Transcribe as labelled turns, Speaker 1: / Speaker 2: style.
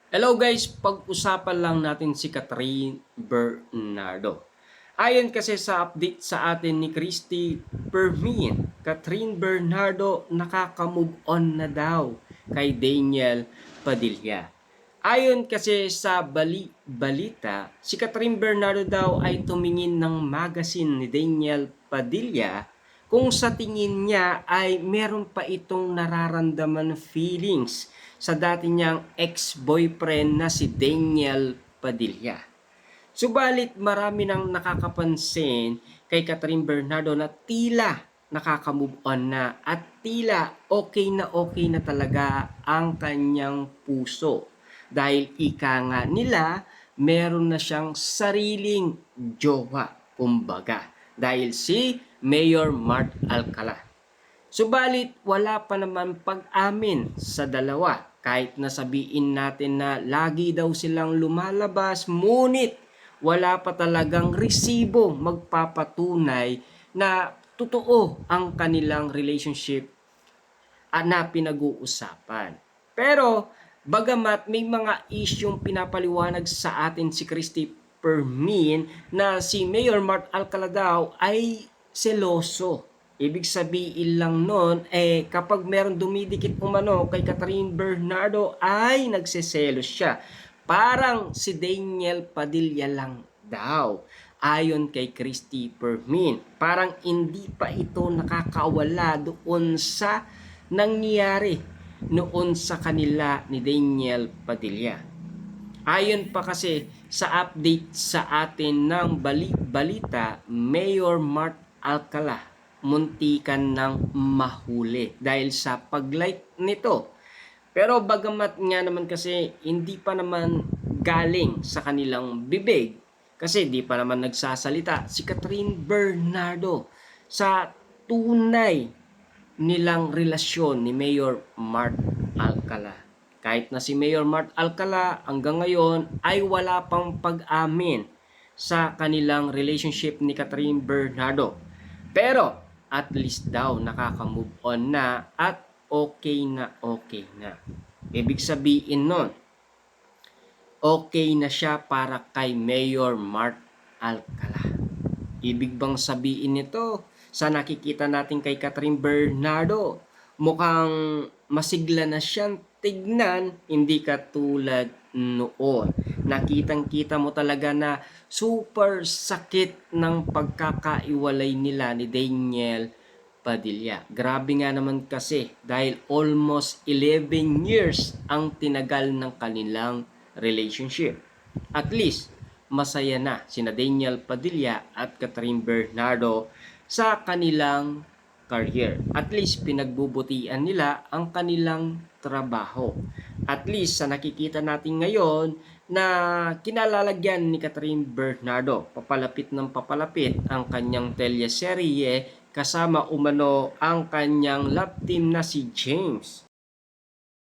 Speaker 1: Hello guys, pag-usapan lang natin si Catherine Bernardo. Ayon kasi sa update sa atin ni Christy Permin, Catherine Bernardo nakaka-move on na daw kay Daniel Padilla. Ayon kasi sa balita, si Catherine Bernardo daw ay tumingin ng magazine ni Daniel Padilla kung sa tingin niya ay meron pa itong nararamdaman feelings sa dati niyang ex-boyfriend na si Daniel Padilla. Subalit marami nang nakakapansin kay Catherine Bernardo na tila nakaka-move on na at tila okay na talaga ang kanyang puso. Dahil ika nga nila, meron na siyang sariling jowa, kumbaga. Dahil si Mayor Mart Alcala. Subalit wala pa naman pag-amin sa dalawa kahit nasabihin natin na lagi daw silang lumalabas ngunit wala pa talagang resibo magpapatunay na totoo ang kanilang relationship na pinag-uusapan. Pero bagamat may mga isyong pinapaliwanag sa atin si Christy Permin na si Mayor Mart Alcala daw ay seloso. Ibig sabihin lang nun, kapag meron dumidikit umano kay Catherine Bernardo ay nagseselos siya. Parang si Daniel Padilla lang daw. Ayon kay Christy Permin, parang hindi pa ito nakakawala doon sa nangyari noon sa kanila ni Daniel Padilla. Ayon pa kasi sa update sa atin ng balita, Mayor Mart Alcala muntikan ng mahuli dahil sa pag-like nito. Pero bagamat nga naman kasi hindi pa naman galing sa kanilang bibig kasi di pa naman nagsasalita si Catherine Bernardo sa tunay nilang relasyon ni Mayor Mart Alcala. Kahit na si Mayor Mart Alcala hanggang ngayon ay wala pang pag-amin sa kanilang relationship ni Catherine Bernardo. Pero at least daw nakaka-move on na at okay na. Ibig sabihin nun, okay na siya para kay Mayor Mart Alcala. Ibig bang sabihin nito, sa nakikita natin kay Catherine Bernardo, mukhang masigla na siyang tignan, hindi katulad noon. Nakitang-kita mo talaga na super sakit ng pagkakaiwalay nila ni Daniel Padilla. Grabe nga naman kasi dahil almost 11 years ang tinagal ng kanilang relationship. At least, masaya na sina Daniel Padilla at Catherine Bernardo sa kanilang career. At least pinagbubutian nila ang kanilang trabaho. At least sa nakikita natin ngayon na kinalalagyan ni Catherine Bernardo, papalapit ng papalapit ang kanyang teleserye kasama umano ang kanyang love team na si James.